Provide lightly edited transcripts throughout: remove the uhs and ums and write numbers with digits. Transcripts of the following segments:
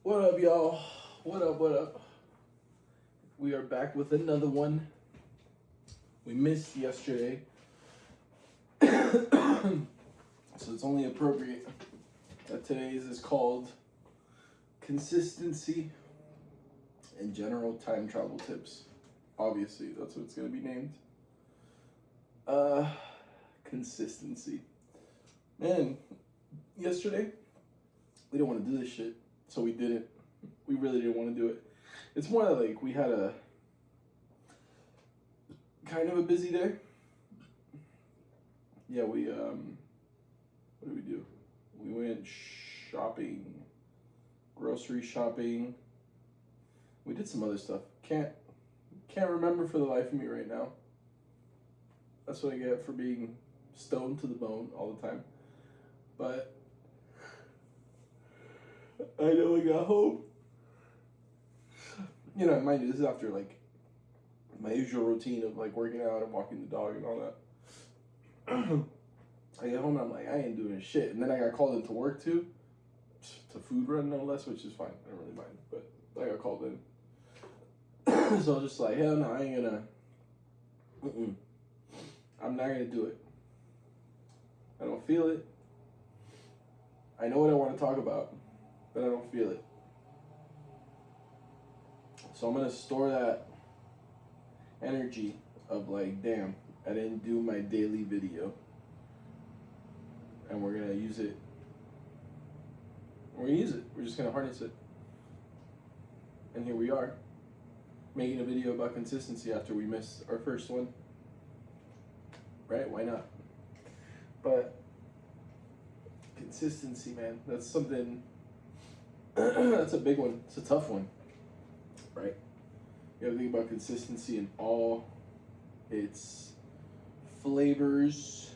What up, y'all? What up, what up? We are back with another one. We missed yesterday. So it's only appropriate that today's is called Consistency and General Time Travel Tips. Obviously, that's what it's going to be named. Consistency. Man, yesterday, we didn't want to do this shit, so we didn't. We really didn't want to do it. It's more like we had a kind of a busy day. Yeah, what did we do? We went shopping, grocery shopping. We did some other stuff. Can't remember for the life of me right now. That's what I get for being stoned to the bone all the time. But I know I got home. You know, mind you, this is after like my usual routine of like working out and walking the dog and all that. I get home and I'm like, I ain't doing shit. And then I got called into work too, to food run no less, which is fine. I don't really mind, but I got called in. So I was just like, hell no, I ain't gonna. I'm not gonna do it. I don't feel it. I know what I want to talk about, but I don't feel it. So I'm gonna store that energy of like, damn, I didn't do my daily video, and we're gonna use it. We're gonna use it. We're just gonna harness it. And here we are, making a video about consistency after we missed our first one. Right? Why not? But consistency, man, that's something. That's a big one. It's a tough one, right? You gotta think about consistency in all its flavors,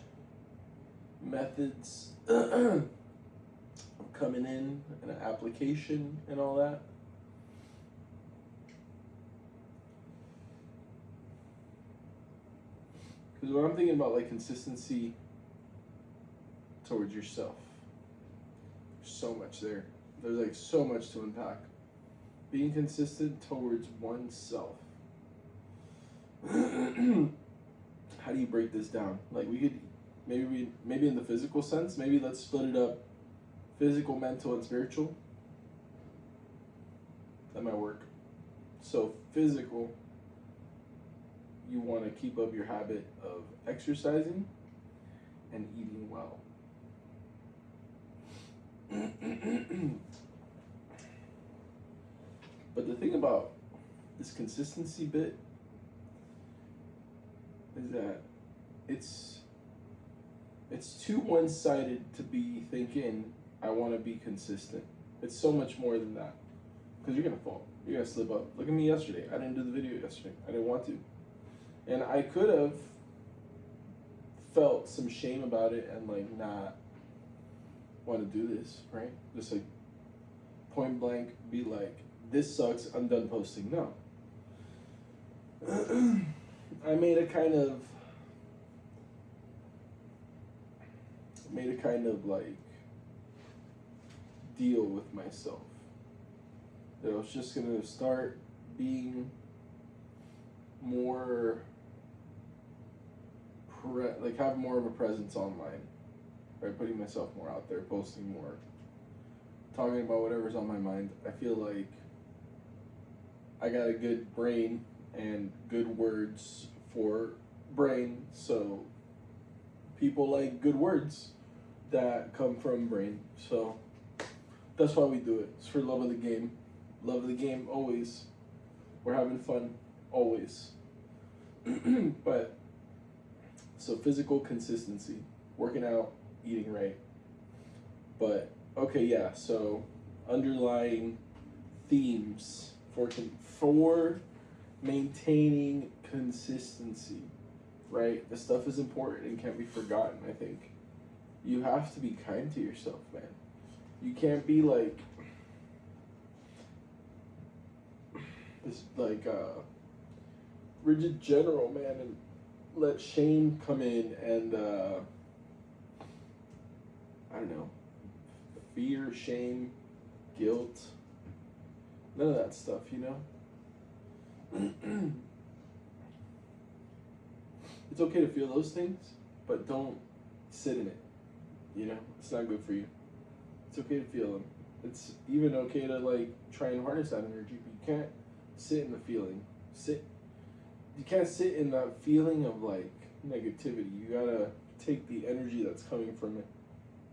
methods of coming in, and an application and all that. Because when I'm thinking about like consistency towards yourself, there's so much there. There's like so much to unpack. Being consistent towards oneself. How do you break this down? Like we could maybe in the physical sense, maybe let's split it up: physical, mental, and spiritual. That might work. So physical, you want to keep up your habit of exercising and eating well. But the thing about this consistency bit is that it's too one-sided to be thinking I want to be consistent. It's so much more than that, because you're gonna fall, you're gonna slip up. Look at me yesterday. I didn't do the video yesterday. I didn't want to, and I could have felt some shame about it and like not want to do this, right? Just like point blank be like, this sucks, I'm done posting. No. I made a kind of like deal with myself that I was just gonna start being more like have more of a presence online, by putting myself more out there, posting more, talking about whatever's on my mind. I feel like I got a good brain and good words for brain, so people like good words that come from brain. So that's why we do it. It's for love of the game. Love of the game always. We're having fun always. But so physical consistency, working out, eating right. But okay, yeah, so underlying themes for maintaining consistency, right? This stuff is important and can't be forgotten. I think you have to be kind to yourself, man. You can't be like this like rigid general, man, and let shame come in and I don't know, fear, shame, guilt, None of that stuff, you know? It's okay to feel those things, but don't sit in it. You know, it's not good for you. It's okay to feel them. It's even okay to like try and harness that energy, but you can't sit in the feeling. Sit. You can't sit in that feeling of like negativity. You gotta take the energy that's coming from it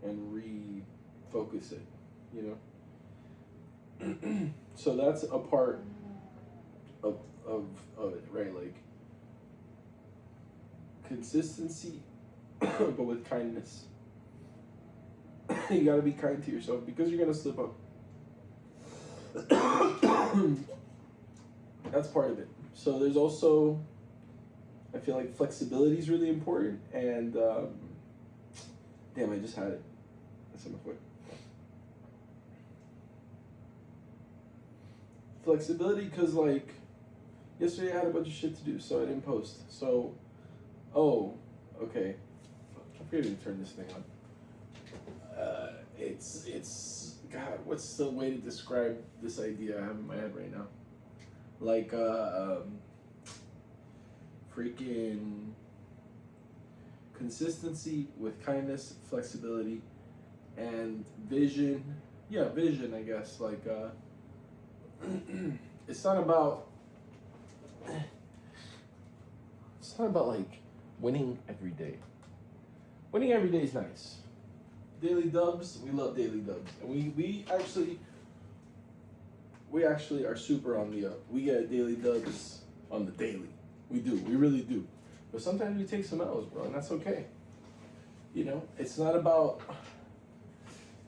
and refocus it. You know. So that's a part of of of it, right? Like consistency, but with kindness. You gotta be kind to yourself because you're gonna slip up. That's part of it. So there's also, I feel like flexibility is really important. And damn, I just had it. That's on my foot. Flexibility, because like yesterday I had a bunch of shit to do, so I didn't post. So, oh, okay. I forget to turn this thing on. It's God. What's the way to describe this idea I have in my head right now? Like freaking consistency with kindness, flexibility, and vision. Yeah, vision. I guess like it's not about like winning every day. Winning every day is nice. Daily dubs, we love daily dubs, and we actually are super on the up. We get daily dubs on the daily. We do, we really do. But sometimes we take some L's, bro, and that's okay. You know, it's not about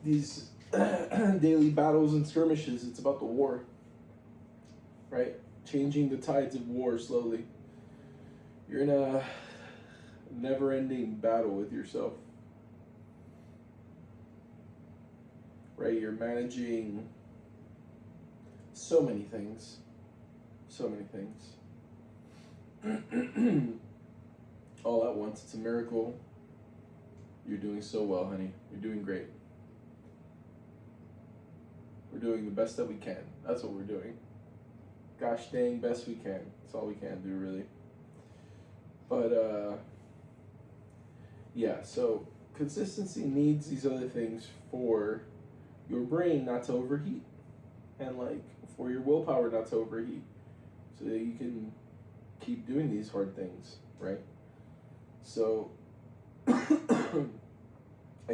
these daily battles and skirmishes. It's about the war, right? Changing the tides of war slowly. You're in a never-ending battle with yourself. Right, you're managing so many things. All at once. It's a miracle. You're doing so well, honey. You're doing great. We're doing the best that we can. That's what we're doing. Gosh dang, best we can. That's all we can do, really. But, yeah, so consistency needs these other things for your brain not to overheat, and like for your willpower not to overheat, so that you can keep doing these hard things, right? So I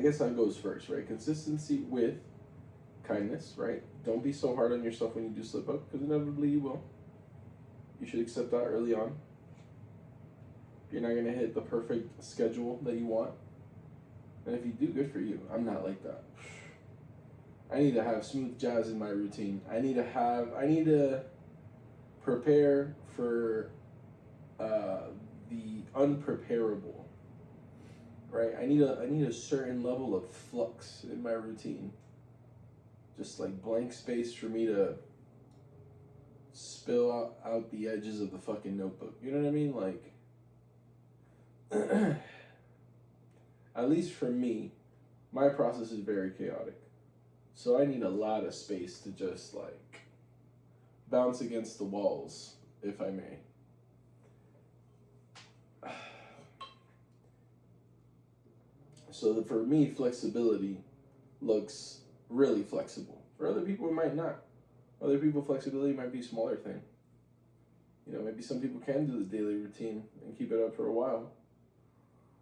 guess that goes first, right? Consistency with kindness, right? Don't be so hard on yourself when you do slip up, because inevitably you will. You should accept that early on. You're not going to hit the perfect schedule that you want, and if you do, good for you. I'm not like that. I need to have smooth jazz in my routine. I need to prepare for the unpreparable, right? I need a certain level of flux in my routine. Just like blank space for me to spill out the edges of the fucking notebook. You know what I mean? Like, at least for me, my process is very chaotic. So I need a lot of space to just like bounce against the walls, if I may. So for me, flexibility looks really flexible. For other people, it might not. Other people, flexibility might be a smaller thing. You know, maybe some people can do the daily routine and keep it up for a while.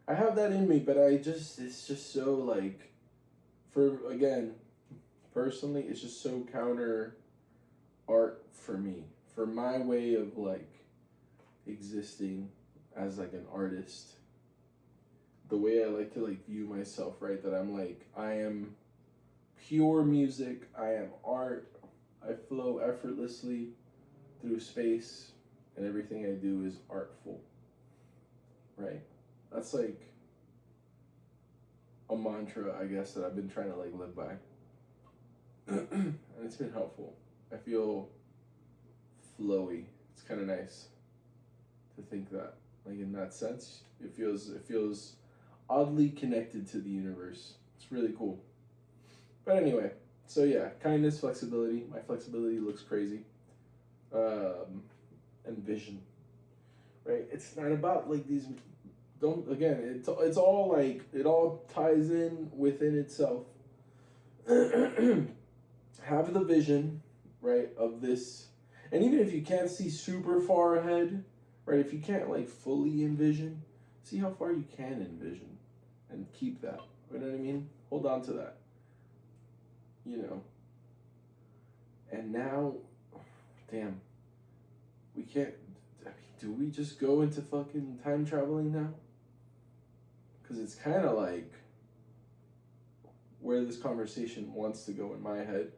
I have that in me, but it's just so like, again, personally, it's just so counter art for me, for my way of like existing as like an artist, the way I like to like view myself, right? That I'm like, I am pure music, I am art, I flow effortlessly through space, and everything I do is artful, right? That's like a mantra, I guess, that I've been trying to like live by. And it's been helpful. I feel flowy. It's kind of nice to think that, like in that sense, it feels oddly connected to the universe. It's really cool. But anyway, So yeah, kindness, flexibility. My flexibility looks crazy. And vision, right? It's not about like these. Don't again. It's all like it all ties in within itself. Have the vision, right, of this, and even if you can't see super far ahead, right? If you can't like fully envision, see how far you can envision, and keep that. You know what I mean? Hold on to that. You know. And now, damn, we can't. I mean, do we just go into fucking time traveling now? Because it's kind of like where this conversation wants to go in my head.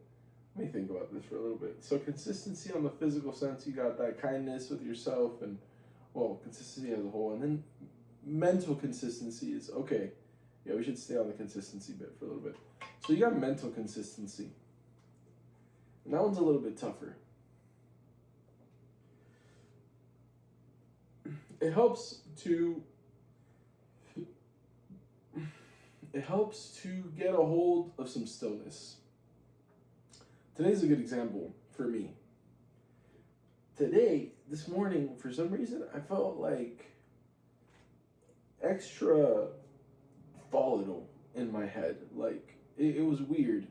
Let me think about this for a little bit. So consistency on the physical sense, you got that kindness with yourself and, well, consistency as a whole. And then mental consistency is, okay, yeah, we should stay on the consistency bit for a little bit. So you got mental consistency. And that one's a little bit tougher. It helps to get a hold of some stillness. Today's a good example for me. This morning, for some reason, I felt like extra volatile in my head. Like, it was weird.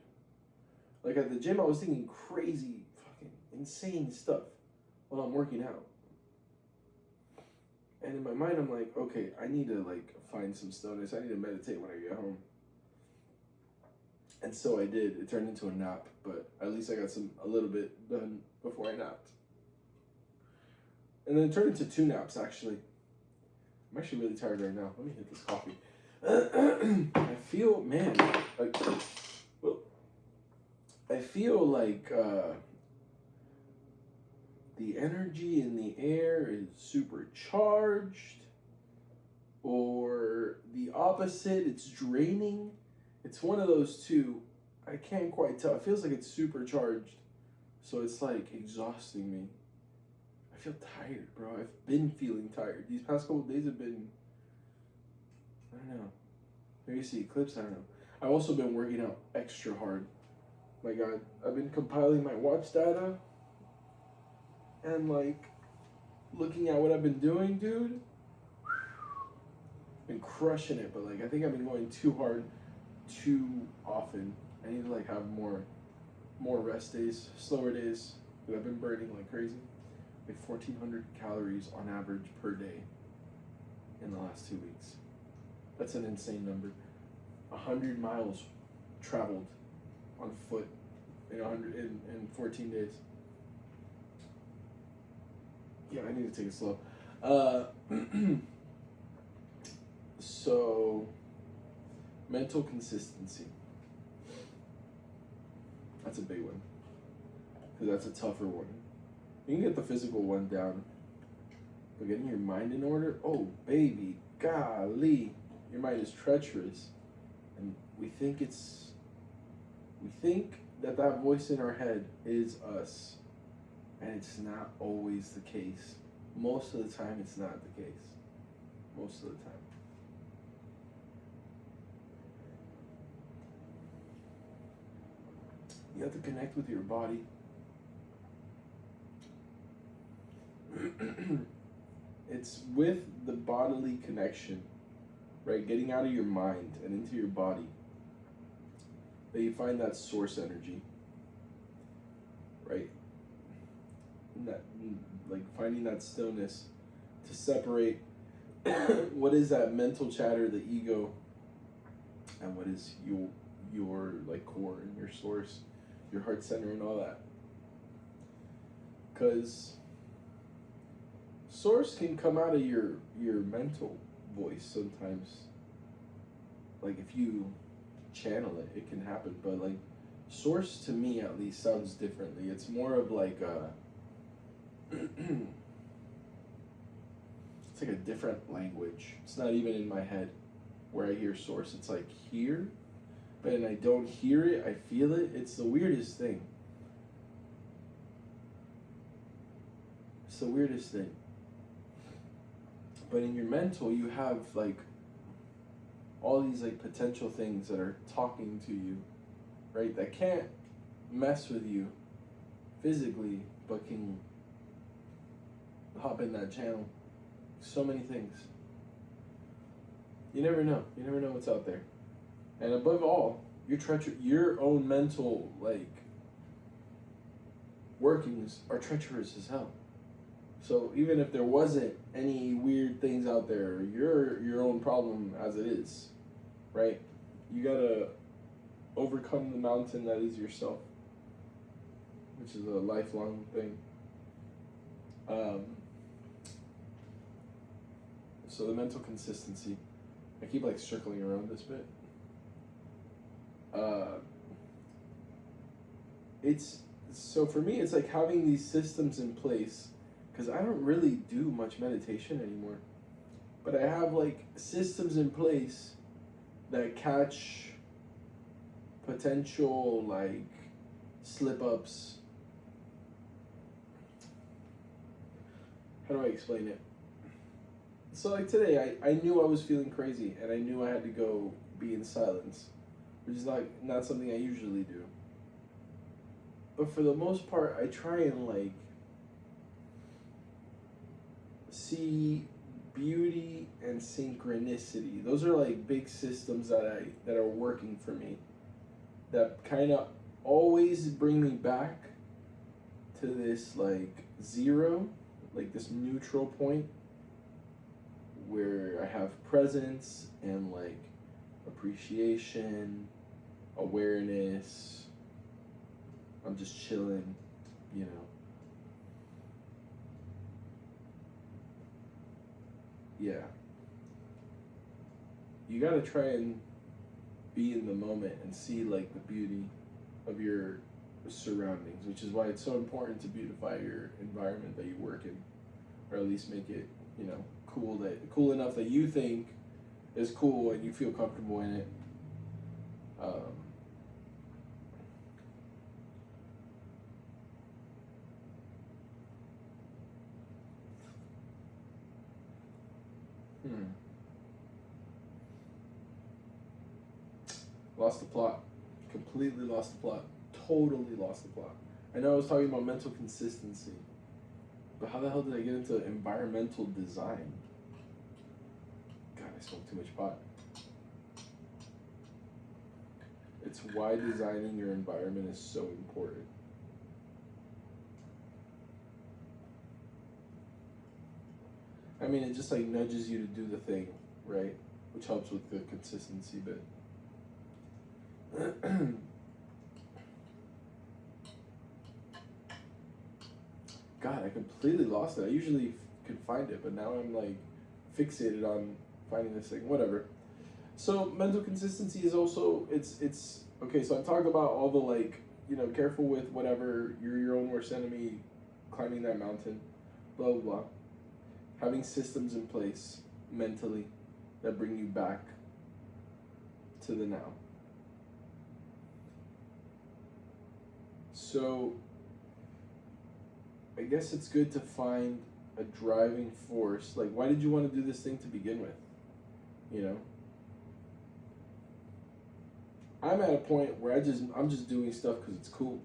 Like, at the gym, I was thinking crazy, fucking insane stuff while I'm working out. And in my mind, I'm like, okay, I need to, like, find some stillness. I need to meditate when I get home. And so I did. It turned into a nap, but at least I got a little bit done before I napped. And then it turned into 2 naps, actually. I'm actually really tired right now. Let me hit this coffee. I feel, man, like, well, I feel like the energy in the air is supercharged, or the opposite, it's draining. It's one of those two. I can't quite tell. It feels like it's supercharged, so it's like exhausting me. I feel tired, bro. I've been feeling tired. These past couple of days have been, I don't know. Maybe you see eclipse, I don't know. I've also been working out extra hard. My God, I've been compiling my watch data and like looking at what I've been doing, dude. Been crushing it, but like I think I've been going too hard too often. I need to like have more rest days, slower days. But I've been burning like crazy. Like 1,400 calories on average per day in the last 2 weeks. That's an insane number. 100 miles traveled on foot in 14 days. Yeah, I need to take it slow. So, mental consistency. That's a big one. Because that's a tougher one. You can get the physical one down. But getting your mind in order, oh, baby, golly. Your mind is treacherous. And we think that voice in our head is us. And it's not always the case. Most of the time, it's not the case. Most of the time. You have to connect with your body. It's with the bodily connection, right? Getting out of your mind and into your body that you find that source energy, right? And that, like finding that stillness to separate what is that mental chatter, the ego, and what is your like core and your source, your heart center and all that. Because source can come out of your mental voice sometimes. Like if you channel it, it can happen. But like source to me at least sounds differently. It's more of like it's like a different language. It's not even in my head where I hear source. It's like here, but then I don't hear it, I feel it. It's the weirdest thing. It's the weirdest thing. But in your mental, you have like all these like potential things that are talking to you, right? That can't mess with you physically, but can hop in that channel. So many things. You never know. You never know what's out there. And above all, your own mental workings are treacherous as hell. So even if there wasn't any weird things out there, you're your own problem as it is, right? You gotta overcome the mountain that is yourself, which is a lifelong thing. So the mental consistency. I keep circling around this bit. It's so for me, it's having these systems in place, because I don't really do much meditation anymore, but I have systems in place that catch potential slip ups. How do I explain it? So today, I knew I was feeling crazy, and I knew I had to go be in silence, which is not something I usually do. But for the most part, I try and see beauty and synchronicity. Those are big systems that are working for me, that kind of always bring me back to this zero, this neutral point where I have presence and appreciation, awareness. I'm just chilling, Yeah. You gotta try and be in the moment and see the beauty of your surroundings, which is why it's so important to beautify your environment that you work in, or at least make it, cool enough that you think is cool and you feel comfortable in it. Lost the plot. Completely lost the plot. Totally lost the plot. I know I was talking about mental consistency, but how the hell did I get into environmental design? God, I smoked too much pot. It's why designing your environment is so important. I mean, it just nudges you to do the thing, right? Which helps with the consistency bit. God, I completely lost it. I usually could find it, but now I'm fixated on finding this thing. Whatever. So mental consistency is also it's okay. So I'm talking about all the careful with whatever, you're your own worst enemy, climbing that mountain, blah blah blah. Having systems in place mentally that bring you back to the now. So I guess it's good to find a driving force. Why did you want to do this thing to begin with? I'm at a point where I'm just doing stuff because it's cool,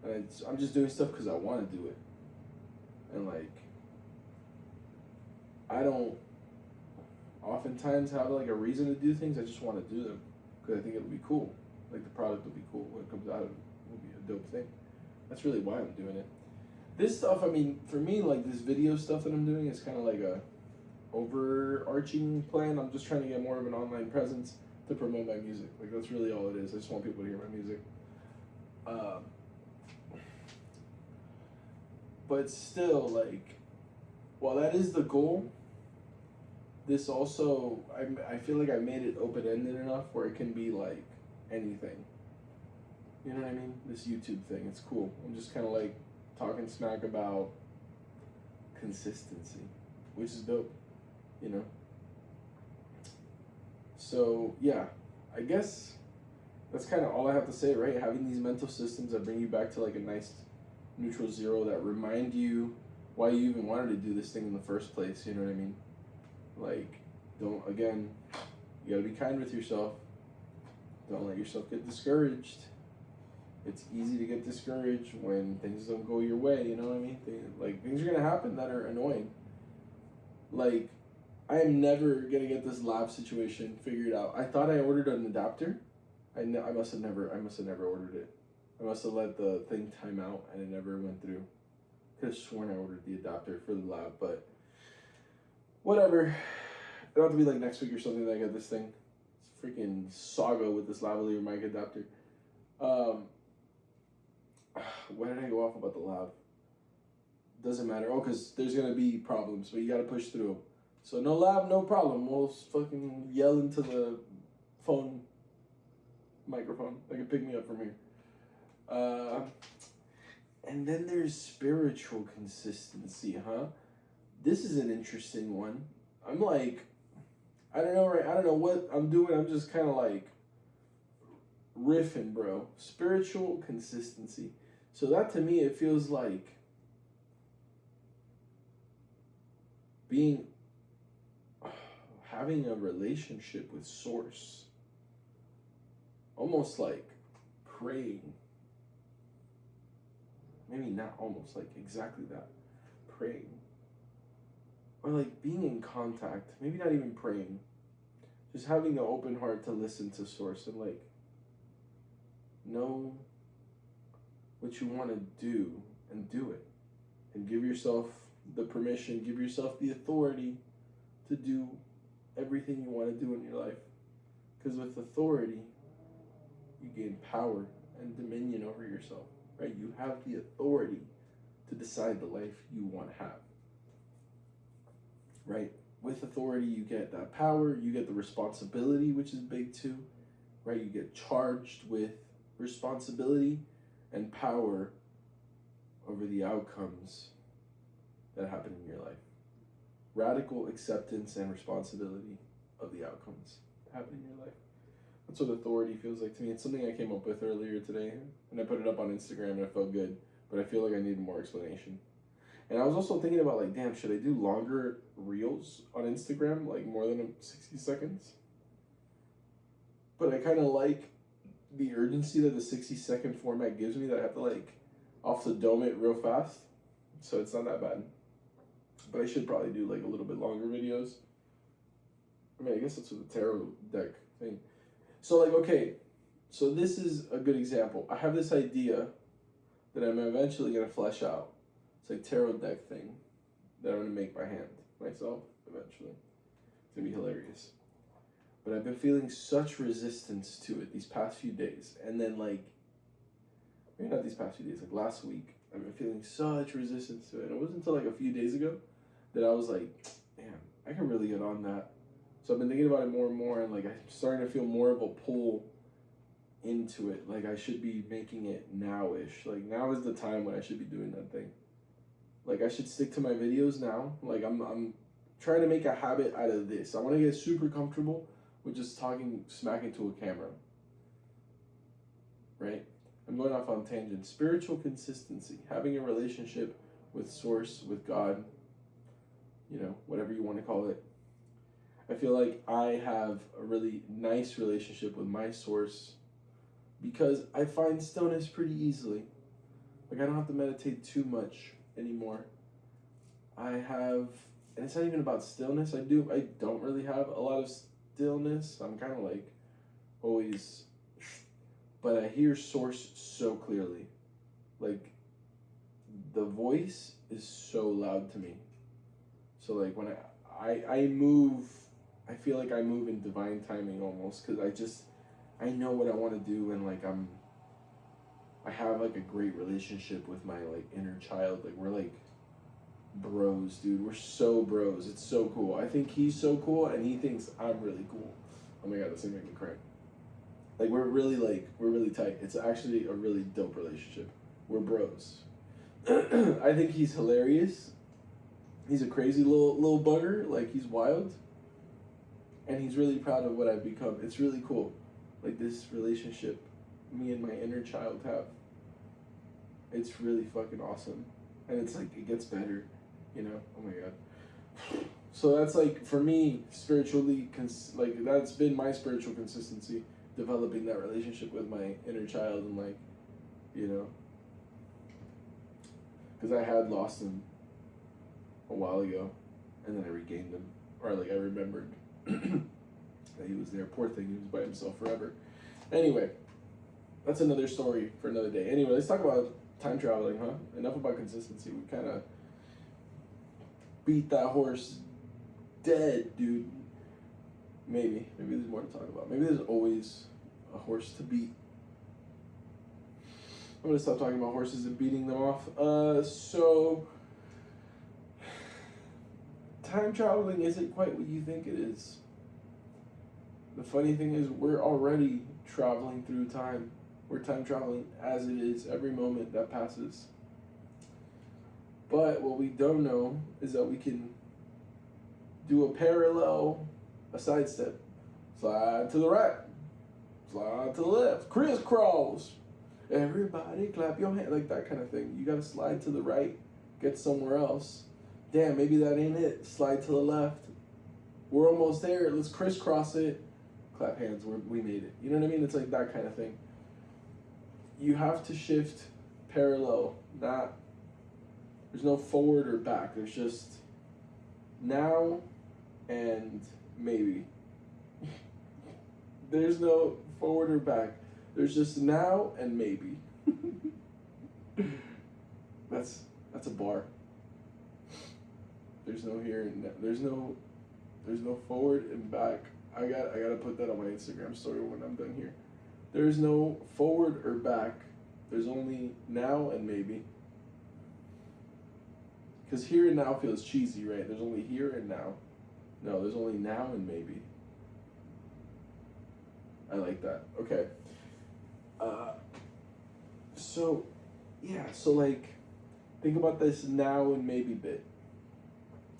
and I'm just doing stuff because I want to do it, and I don't oftentimes have a reason to do things. I just want to do them because I think it'll be cool. The product will be cool when it comes out of it. Will be a dope thing. That's really why I'm doing it. This stuff, I mean, for me, this video stuff that I'm doing is kind of a overarching plan. I'm just trying to get more of an online presence to promote my music. That's really all it is. I just want people to hear my music. But still, while that is the goal, this also, I feel I made it open-ended enough where it can be anything. You know what I mean? This YouTube thing, it's cool. I'm just kind of talking smack about consistency, which is dope, So yeah, I guess that's kind of all I have to say, right? Having these mental systems that bring you back to a nice neutral zero, that remind you why you even wanted to do this thing in the first place. You know what I mean? Again, you gotta be kind with yourself. Don't let yourself get discouraged. It's easy to get discouraged when things don't go your way, you know what I mean? Things are gonna happen that are annoying. Like, I am never gonna get this lab situation figured out. I thought I ordered an adapter. I must have never ordered it. I must have let the thing time out and it never went through. Could have sworn I ordered the adapter for the lab, but whatever. It'll have to be like next week or something that I get this thing. It's a freaking saga with this lavalier mic adapter. Why did I go off about the lab? Doesn't matter. Oh, because there's going to be problems, but you got to push through. So no lab, no problem. We'll fucking yell into the phone microphone. They can pick me up from here. And then there's spiritual consistency, huh? This is an interesting one. I'm like, I don't know, right? I don't know what I'm doing. I'm just kind of like riffing, bro. Spiritual consistency. So that to me, it feels like having a relationship with Source. Almost like praying. Maybe not almost, like exactly that. Praying. Or like being in contact. Maybe not even praying. Just having the open heart to listen to Source and like know what you want to do and do it. And give yourself the permission, give yourself the authority to do everything you want to do in your life. Because with authority, you gain power and dominion over yourself, right? You have the authority to decide the life you want to have, right? With authority, you get that power, you get the responsibility, which is big too, right? You get charged with responsibility and power over the outcomes that happen in your life. Radical acceptance and responsibility of the outcomes that happen in your life. That's what authority feels like to me. It's something I came up with earlier today, and I put it up on Instagram, and it felt good, but I feel like I need more explanation. And I was also thinking about, like, damn, should I do longer reels on Instagram, like more than 60 seconds? But I kind of like the urgency that the 60-second format gives me, that I have to, like, off the dome it real fast. So it's not that bad. But I should probably do, like, a little bit longer videos. I mean, I guess that's with the tarot deck thing. So, like, okay, so this is a good example. I have this idea that I'm eventually going to flesh out. It's like tarot deck thing that I'm going to make by hand myself eventually. It's going to be hilarious. But I've been feeling such resistance to it these past few days. And then, like, maybe not these past few days, like last week, I've been feeling such resistance to it. And it wasn't until like a few days ago that I was like, man, I can really get on that. So I've been thinking about it more and more, and like I'm starting to feel more of a pull into it. Like I should be making it now-ish. Like now is the time when I should be doing that thing. Like I should stick to my videos now. Like I'm trying to make a habit out of this. I want to get super comfortable with just talking smack into a camera. Right? I'm going off on tangent. Spiritual consistency, having a relationship with Source, with God, you know, whatever you want to call it. I feel like I have a really nice relationship with my Source because I find stillness pretty easily. Like I don't have to meditate too much anymore. And it's not even about stillness. I don't really have a lot of stillness. I'm kind of like always, but I hear Source so clearly. Like the voice is so loud to me. So like when I move, I feel like I move in divine timing almost, because I know what I want to do, and like I have like a great relationship with my like inner child. Like we're like bros, dude. We're so bros. It's so cool. I think he's so cool, and he thinks I'm really cool. Oh my god, this thing made me cry. Like we're really tight. It's actually a really dope relationship. We're bros. I think he's hilarious. He's a crazy little bugger. Like he's wild. And he's really proud of what I've become. It's really cool. Like this relationship me and my inner child have. It's really fucking awesome. And it's like, it gets better, you know? Oh my god. So that's like, for me, spiritually, like that's been my spiritual consistency, developing that relationship with my inner child and like you know, because I had lost him a while ago, and then I regained him, or like I remembered that he was there. Poor thing, he was by himself forever. Anyway, that's another story for another day. Anyway, let's talk about time traveling, huh? Enough about consistency. We kind of beat that horse dead, dude. Maybe there's more to talk about. Maybe there's always a horse to beat. I'm gonna stop talking about horses and beating them off. So time traveling isn't quite what you think it is. The funny thing is, we're already traveling through time. We're time traveling as it is every moment that passes. But what we don't know is that we can do a parallel, a sidestep, slide to the right, slide to the left, crisscross. Everybody clap your hand, like that kind of thing. You gotta slide to the right, get somewhere else. Damn, maybe that ain't it. Slide to the left. We're almost there. Let's crisscross it. Clap hands. We made it. You know what I mean? It's like that kind of thing. You have to shift parallel. There's no forward or back. There's just now and maybe. There's no forward or back. There's just now and maybe. That's a bar. There's no here and now. There's no forward and back. I gotta put that on my Instagram story when I'm done here. There's no forward or back. There's only now and maybe. Because here and now feels cheesy, right? There's only here and now. No, there's only now and maybe. I like that. Okay. So like, think about this now and maybe bit.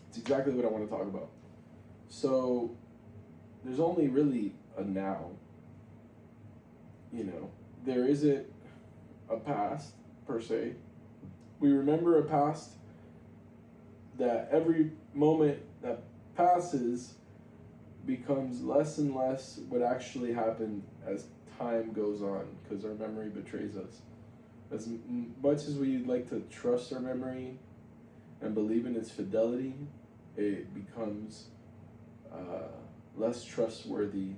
It's exactly what I want to talk about. So, there's only really a now. You know, there isn't a past, per se. We remember a past that every moment that passes becomes less and less what actually happened as time goes on, because our memory betrays us. As much as we like to trust our memory and believe in its fidelity, it becomes less trustworthy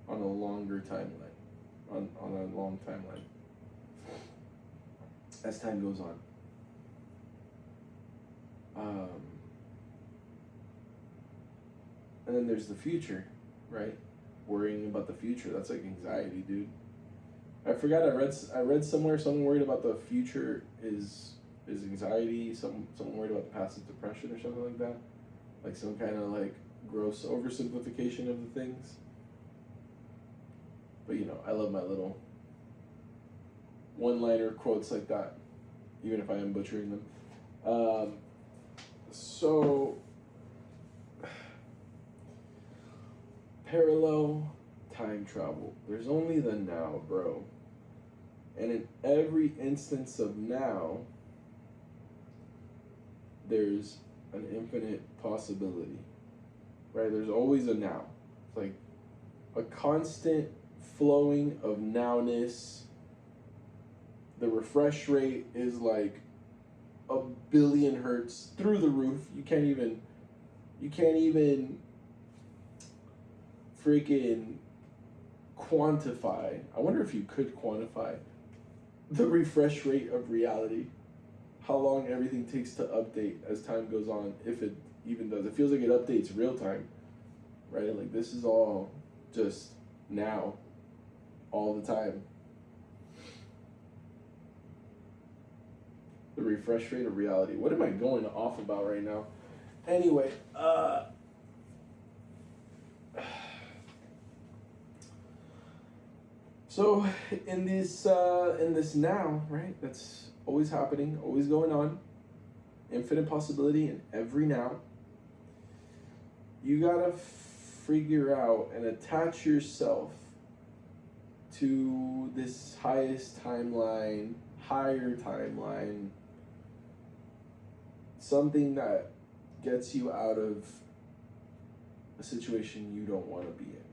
on a longer timeline, on a long timeline, as time goes on. And then there's the future, right? Worrying about the future, that's like anxiety, dude. I forgot, I read somewhere someone worried about the future is anxiety, someone worried about the past is depression or something like that. Like some kind of like gross oversimplification of the things. But you know, I love my little one-liner quotes like that, even if I am butchering them. So parallel time travel. There's only the now, bro. And in every instance of now, there's an infinite possibility, right? There's always a now. It's like a constant flowing of nowness. The refresh rate is like 1 billion hertz through the roof. You can't even freaking quantify. I wonder if you could quantify the refresh rate of reality. How long everything takes to update as time goes on, if it even does. It feels like it updates real time, right? Like this is all just now, all the time. The refresh rate of reality. What am I going off about right now? Anyway, so in this now, right? That's always happening, always going on. Infinite possibility in every now. You gotta figure out and attach yourself to this highest timeline, higher timeline, something that gets you out of a situation you don't want to be in,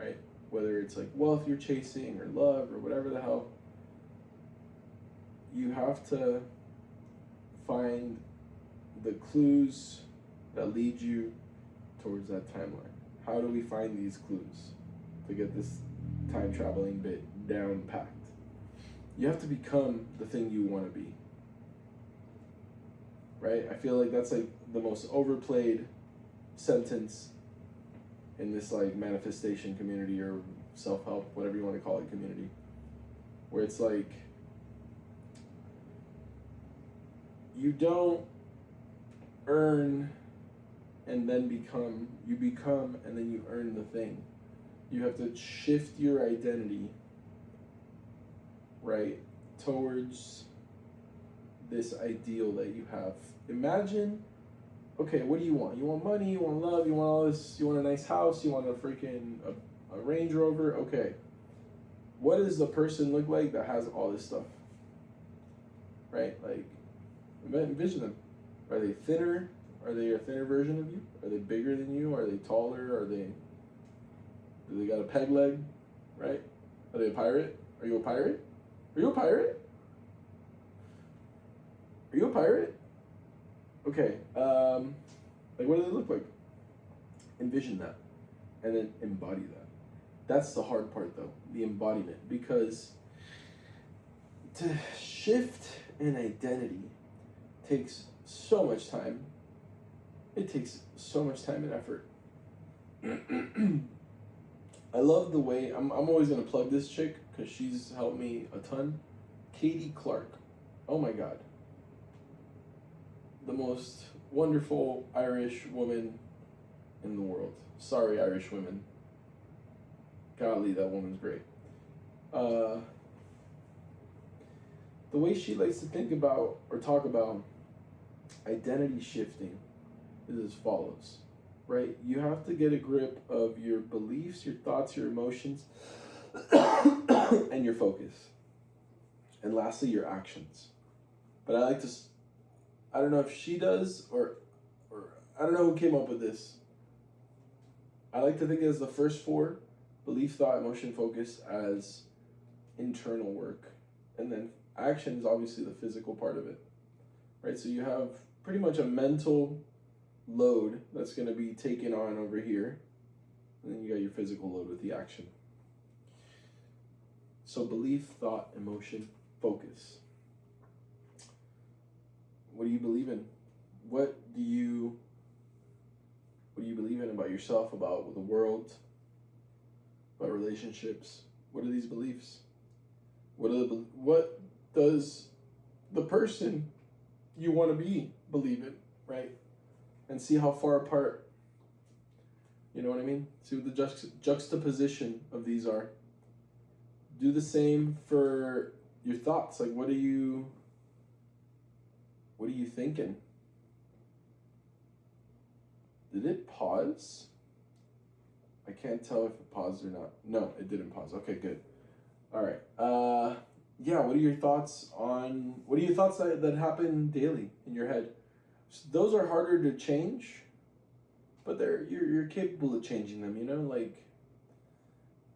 right? Whether it's like wealth you're chasing or love or whatever the hell, you have to find the clues that lead you towards that timeline. How do we find these clues to get this time traveling bit down packed? You have to become the thing you want to be. Right? I feel like that's like the most overplayed sentence in this like manifestation community or self-help, whatever you want to call it, community, where it's like you don't earn and then become, you become and then you earn the thing. You have to shift your identity, right, towards this ideal that you have. Imagine, okay, what do you want? You want money, you want love, you want all this, you want a nice house, you want a freaking a Range Rover. Okay, what does the person look like that has all this stuff? Right? Like, envision them. Are they thinner? Are they a thinner version of you? Are they bigger than you? Are they taller? Do they got a peg leg? Right? Are they a pirate? Are you a pirate? Are you a pirate? Are you a pirate? Okay, like what do they look like? Envision that, and then embody that. That's the hard part though, the embodiment, because to shift an identity takes so much time. It takes so much time and effort. I love the way, I'm always gonna plug this chick, because she's helped me a ton. Katie Clark. Oh my God. The most wonderful Irish woman in the world. Sorry, Irish women. Golly, that woman's great. The way she likes to think about or talk about identity shifting is as follows, right? You have to get a grip of your beliefs, your thoughts, your emotions, and your focus. And lastly, your actions. But I don't know if she does or I don't know who came up with this. I like to think as the first four, belief, thought, emotion, focus, as internal work. And then action is obviously the physical part of it, right? So you have pretty much a mental load that's going to be taken on over here. And then you got your physical load with the action. So belief, thought, emotion, focus. What do you believe in? What do you believe in about yourself, about the world, about relationships? What are these beliefs? What does the person you want to be believe in, right? And see how far apart, you know what I mean? See what the juxtaposition of these are. Do the same for your thoughts. Like, what are you thinking? Did it pause? I can't tell if it paused or not. No, it didn't pause. Okay, good. All right. Yeah, what are your thoughts that happen daily in your head? So those are harder to change, but you're capable of changing them, you know, like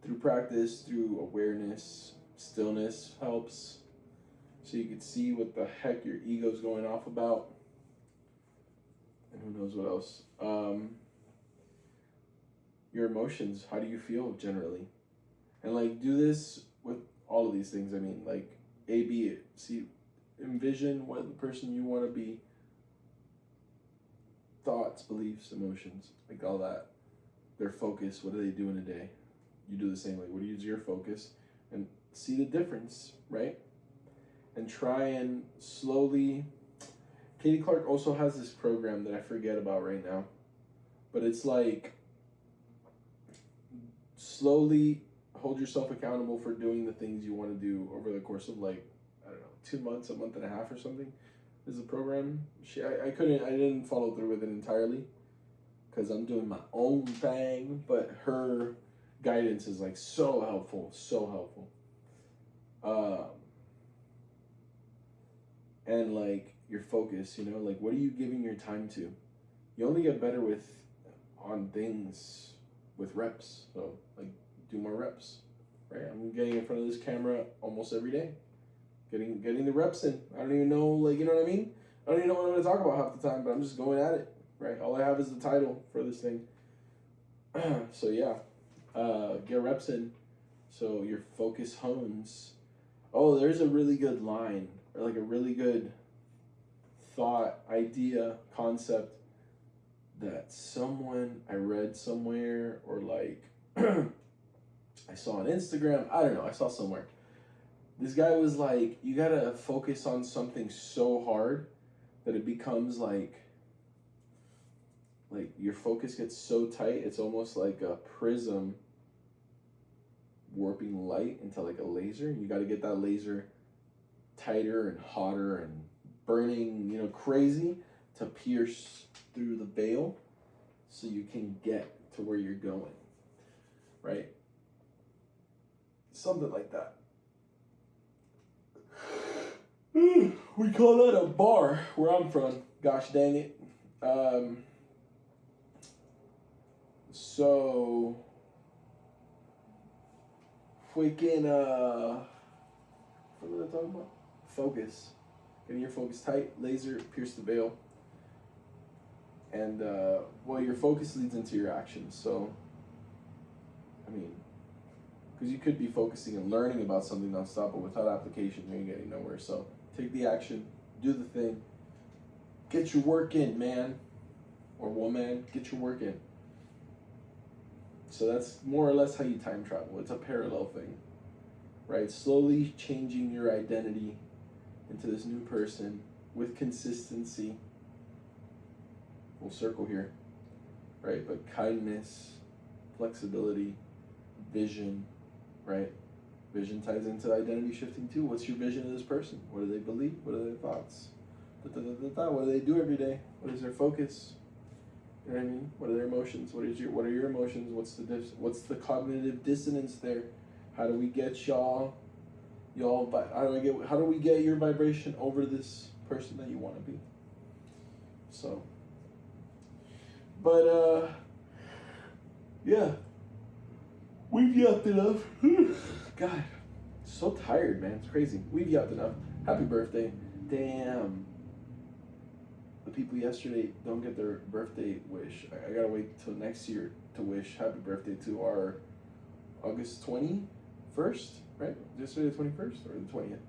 through practice, through awareness, stillness helps. So you can see what the heck your ego's going off about. And who knows what else. Your emotions, how do you feel generally? And like do this with all of these things. I mean, like A-B it. See, envision what the person you want to be. Thoughts, beliefs, emotions, like all that. Their focus, what do they do in a day? You do the same. Like, what is your focus? And see the difference, right? And try and slowly. Katie Clark also has this program that I forget about right now, but it's like slowly hold yourself accountable for doing the things you want to do over the course of like, I don't know, 2 months, a month and a half or something is the program. I didn't follow through with it entirely because I'm doing my own thing, but her guidance is like so helpful. And like your focus, you know, like what are you giving your time to? You only get better on things with reps. So like do more reps, right? I'm getting in front of this camera almost every day. getting the reps in. I don't even know, like, you know what I mean? I don't even know what I'm going to talk about half the time, but I'm just going at it, right? All I have is the title for this thing. So yeah, get reps in, so your focus hones. Oh, there's a really good line, or like a really good thought, idea, concept that someone I read somewhere, or like I saw on Instagram. I don't know. I saw somewhere. This guy was like, you gotta focus on something so hard that it becomes like your focus gets so tight, it's almost like a prism warping light into like a laser. You got to get that laser tighter and hotter and burning, crazy, to pierce through the veil so you can get to where you're going, right? Something like that. We call that a bar where I'm from. Gosh dang it. So freaking what was I talking about? Focus. Getting your focus tight, laser, pierce the veil. And well, your focus leads into your actions. So I mean, because you could be focusing and learning about something nonstop, but without application, you ain't getting nowhere. So take the action, do the thing, get your work in, man, or woman, get your work in. So that's more or less how you time travel. It's a parallel thing, right? Slowly changing your identity into this new person with consistency. Full circle here, right? But kindness, flexibility, vision, right? Vision ties into identity shifting too. What's your vision of this person? What do they believe? What are their thoughts? What do they do every day? What is their focus? You know what I mean? What are their emotions? What are your emotions? What's the cognitive dissonance there? How do we get y'all how do we get your vibration over this person that you want to be? So, but yeah, we've yapped enough. God, so tired, man. It's crazy. We've yapped enough. Happy birthday. Damn. The people yesterday don't get their birthday wish. I gotta wait till next year to wish happy birthday to our August 21st, right? Yesterday the 21st or the 20th?